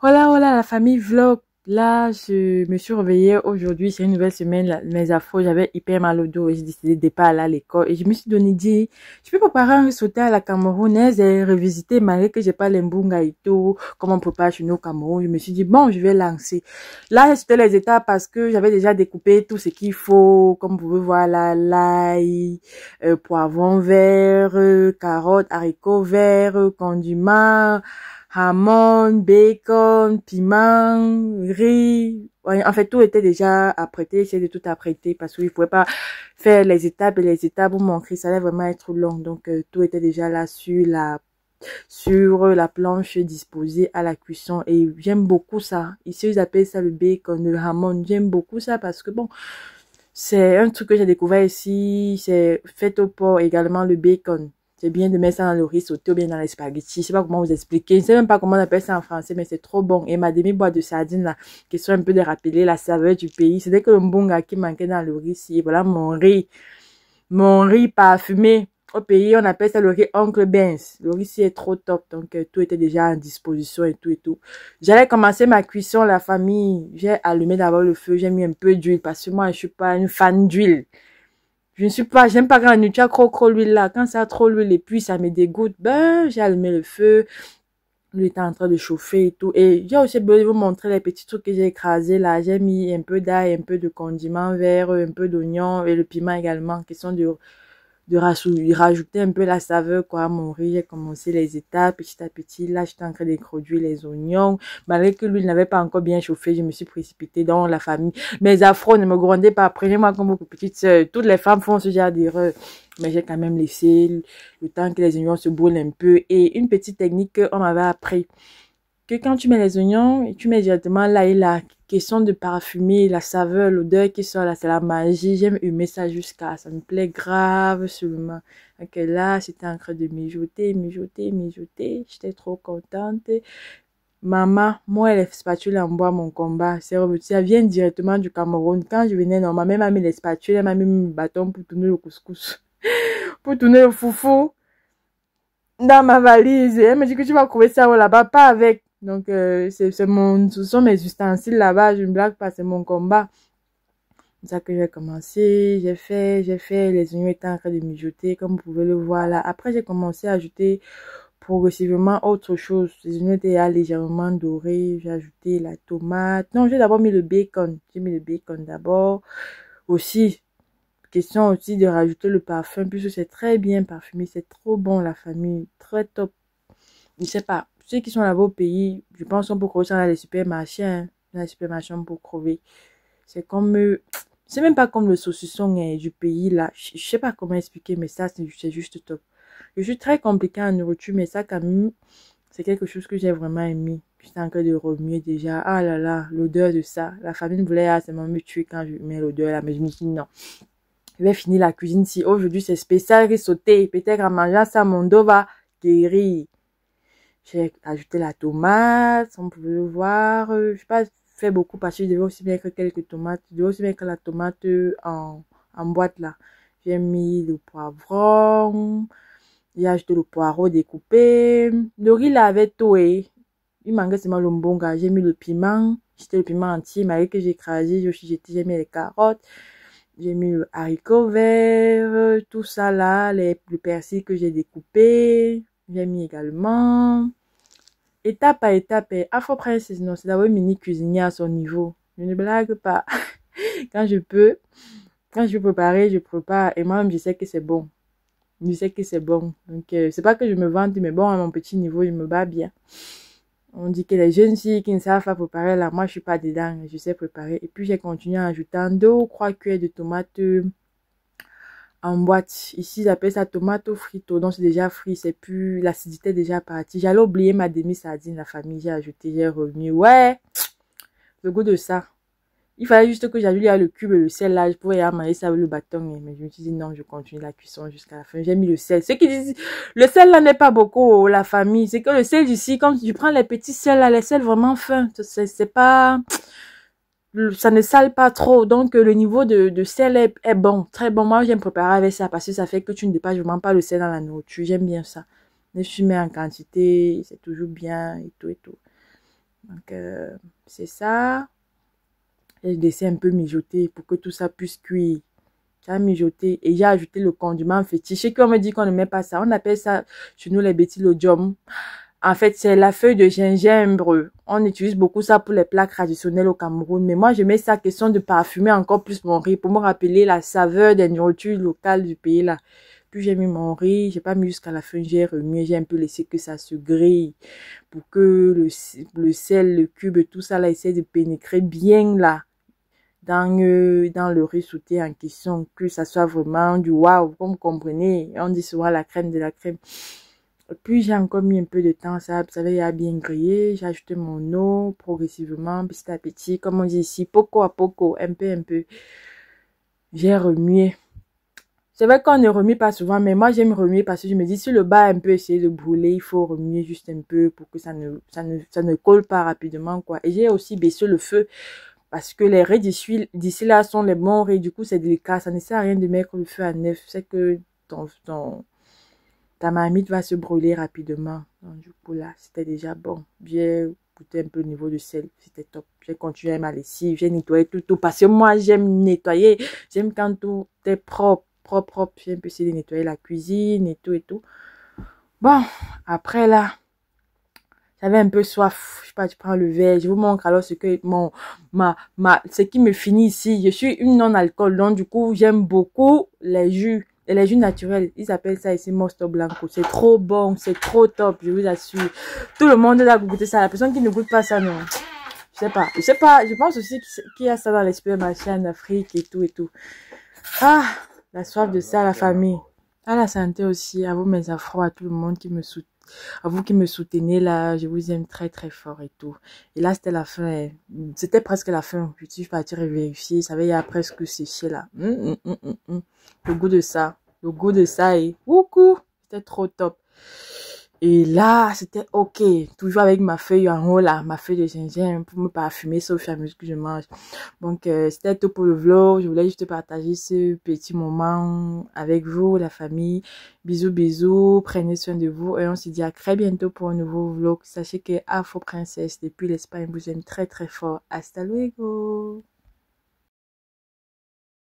Voilà, voilà, la famille vlog. Là, je me suis réveillée aujourd'hui, c'est une nouvelle semaine, mes afros, j'avais hyper mal au dos et j'ai décidé de pas aller à l'école. Et je me suis donné dit, je peux préparer un sauté à la camerounaise et revisiter malgré que j'ai pas les mbunga et tout, comment on prépare chez nous au Cameroun. Je me suis dit, bon, je vais lancer. Là, c'était les étapes parce que j'avais déjà découpé tout ce qu'il faut, comme vous pouvez voir là, l'ail, poivron vert, carottes, haricots verts, condiments, hamon, bacon, piment, riz. Ouais, en fait, tout était déjà apprêté. J'essaie de tout apprêter parce qu'il ne pouvait pas faire les étapes et les étapes pour montrer. Ça allait vraiment être long. Donc, tout était déjà là sur la planche disposée à la cuisson. Et j'aime beaucoup ça. Ici, ils appellent ça le bacon, le hamon. J'aime beaucoup ça parce que bon, c'est un truc que j'ai découvert ici. C'est fait au porc également le bacon. C'est bien de mettre ça dans le riz sauté ou bien dans les spaghettis. Je sais pas comment vous expliquer. Je sais même pas comment on appelle ça en français, mais c'est trop bon. Et ma demi-boîte de sardines, là, question un peu de rappeler la saveur du pays. C'était que le mbonga qui manquait dans le riz ici. Et voilà mon riz. Mon riz parfumé. Au pays, on appelle ça le riz Oncle Benz. Le riz ici est trop top. Donc, tout était déjà en disposition et tout et tout. J'allais commencer ma cuisson, la famille. J'ai allumé d'abord le feu. J'ai mis un peu d'huile parce que moi, je suis pas une fan d'huile. J'aime pas quand tu as trop l'huile là. Quand ça a trop l'huile et puis ça me dégoûte, ben, j'ai allumé le feu. L'huile était en train de chauffer et tout. Et j'ai aussi voulu vous montrer les petits trucs que j'ai écrasés là. J'ai mis un peu d'ail, un peu de condiment vert, un peu d'oignon et le piment également, qui sont de rajouter un peu la saveur quoi à mon riz. J'ai commencé les étapes petit à petit. Là, j'étais en train d'introduire les oignons. Malgré que l'huile n'avait pas encore bien chauffé, je me suis précipitée dans la famille. Mes afros, ne me grondez pas. Prenez-moi comme beaucoup petite sœur. Toutes les femmes font ce genre d'erreur. Mais j'ai quand même laissé le temps que les oignons se brûlent un peu. Et une petite technique qu'on m'avait appris, que quand tu mets les oignons et tu mets directement là et là, question de parfumer, la saveur, l'odeur qui sort là, c'est la magie. J'aime humer ça jusqu'à, ça me plaît grave seulement. Donc là, j'étais en train de mijoter. J'étais trop contente. Maman, moi, les spatules en bois, mon combat, c'est revenu. Ça vient directement du Cameroun. Quand je venais, non, ma mère m'a mis les spatules, elle m'a mis mon bâton pour tourner le couscous, pour tourner le foufou dans ma valise. Elle me dit que tu vas trouver ça là-bas, pas avec. Donc, ce sont mes ustensiles là-bas. Je ne blague pas, c'est mon combat. C'est ça que j'ai commencé. J'ai fait. Les oignons étaient en train de mijoter, comme vous pouvez le voir là. Après, j'ai commencé à ajouter progressivement autre chose. Les oignons étaient légèrement dorés. J'ai ajouté la tomate. Non, j'ai d'abord mis le bacon. J'ai mis le bacon d'abord. Aussi, question aussi de rajouter le parfum, puisque c'est très bien parfumé. C'est trop bon, la famille. Très top. Je sais pas. Ceux qui sont là-bas au pays, je pense qu'on peut crever ça dans les supermarchés, hein. Dans les supermarchés, on peut crever. C'est comme, c'est même pas comme le saucisson du pays, là. Je sais pas comment expliquer, mais ça, c'est juste top. Je suis très compliquée en nourriture, mais ça, quand même, c'est quelque chose que j'ai vraiment aimé. J'étais en train de remuer déjà. Ah là là, l'odeur de ça. La famille voulait absolument me tuer quand je mets l'odeur là, mais je me suis dit non. Je vais finir la cuisine si aujourd'hui c'est spécial riz sauté. Peut-être en mangeant ça, mon dos va guérir. J'ai ajouté la tomate, on peut le voir. Je n'ai pas fait beaucoup parce que je devais aussi mettre quelques tomates. Je devais aussi mettre la tomate en boîte là. J'ai mis le poivron. J'ai ajouté le poireau découpé. Le riz là avait tout et il manquait seulement le mbonga. J'ai mis le piment. J'étais le piment entier. Malgré que j'ai écrasé, j'ai mis les carottes. J'ai mis le haricot vert. Tout ça là. Le persil que j'ai découpé. J'ai mis également. Étape par étape, Afro Princess, non, c'est d'avoir une mini cuisinière à son niveau. Je ne blague pas. Quand je peux, quand je veux préparer, je prépare. Et moi-même, je sais que c'est bon. Je sais que c'est bon. Donc, c'est pas que je me vante, mais bon, à mon petit niveau, je me bats bien. On dit que les jeunes filles qui ne savent pas préparer, là, moi, je suis pas dedans. Je sais préparer. Et puis, j'ai continué en ajoutant 2 ou 3 cuillères de tomates en boîte. Ici, j'appelle ça tomato frito. Donc, c'est déjà frit. C'est plus, l'acidité est déjà partie. J'allais oublier ma demi-sardine, la famille. J'ai ajouté, j'ai remis. Ouais, le goût de ça. Il fallait juste que j'ajoute le cube et le sel là. Je pouvais y manger ça avec le bâton. Mais je me suis dit non, je continue la cuisson jusqu'à la fin. J'ai mis le sel. Ceux qui disent, le sel là n'est pas beaucoup, la famille. C'est que le sel ici, comme tu prends les petits sels là, les sels vraiment fins. C'est pas, ça ne sale pas trop, donc le niveau de sel est bon, très bon. Moi, j'aime préparer avec ça parce que ça fait que tu ne dépasses vraiment pas le sel dans la nourriture. J'aime bien ça. Mais je mets en quantité, c'est toujours bien et tout et tout. Donc, c'est ça. J'ai laissé un peu mijoter pour que tout ça puisse cuire. J'ai mijoté et j'ai ajouté le condiment fétiche. Et qu'on me dit qu'on ne met pas ça. On appelle ça chez nous les bétilodium. En fait, c'est la feuille de gingembre. On utilise beaucoup ça pour les plats traditionnels au Cameroun. Mais moi, je mets ça question de parfumer encore plus mon riz pour me rappeler la saveur des nourritures locales du pays là. Puis j'ai mis mon riz, j'ai pas mis jusqu'à la fin, j'ai remué, j'ai un peu laissé que ça se grille pour que le sel, le cube, tout ça là essaie de pénétrer bien là dans le riz sauté en question, que ça soit vraiment du waouh, comme vous comprenez, on dit souvent la crème de la crème. Puis j'ai encore mis un peu de temps, ça, vous savez, il a bien grillé, j'ai ajouté mon eau progressivement, petit à petit, comme on dit ici, poco à poco, un peu, un peu. J'ai remué. C'est vrai qu'on ne remue pas souvent, mais moi j'aime remuer parce que je me dis, si le bas a un peu essayé de brûler, il faut remuer juste un peu pour que ça ne colle pas rapidement, quoi. Et j'ai aussi baissé le feu parce que les riz d'ici là sont les bons riz, du coup c'est délicat, ça ne sert à rien de mettre le feu à neuf, c'est que ta marmite va se brûler rapidement. Donc du coup là, c'était déjà bon. J'ai goûté un peu le niveau de sel, c'était top. J'ai continué à ma lessive, j'ai nettoyé tout parce que moi j'aime nettoyer, j'aime quand tout est propre. J'ai un peu essayé de nettoyer la cuisine et tout et tout. Bon, après là, j'avais un peu soif. Je sais pas, tu prends le verre. Je vous montre alors ce que ce qui me finit ici. Je suis une non-alcool. Donc, du coup, j'aime beaucoup les jus. Et les jus naturels. Ils appellent ça ici Mosto Blanco. C'est trop bon. C'est trop top. Je vous assure. Tout le monde doit goûter ça. La personne qui ne goûte pas ça, non. Je sais pas. Je sais pas. Je pense aussi qu'il y a ça dans les supermarchés en Afrique et tout et tout. Ah, la soif de ça, la famille. À la santé aussi, à vous mes afros, à tout le monde qui me soutient, à vous qui me soutenez là, je vous aime très très fort et tout. Et là c'était la fin, c'était presque la fin. Je suis partie vérifier, ça avait y a presque séché là. Le goût de ça et coucou, c'était trop top. Et là, c'était ok. Toujours avec ma feuille en haut là, ma feuille de gingembre pour me parfumer sauf à mesure que je mange. Donc, c'était tout pour le vlog. Je voulais juste partager ce petit moment avec vous, la famille. Bisous, bisous. Prenez soin de vous. Et on se dit à très bientôt pour un nouveau vlog. Sachez que Afro Princesse depuis l'Espagne vous aime très très fort. Hasta luego.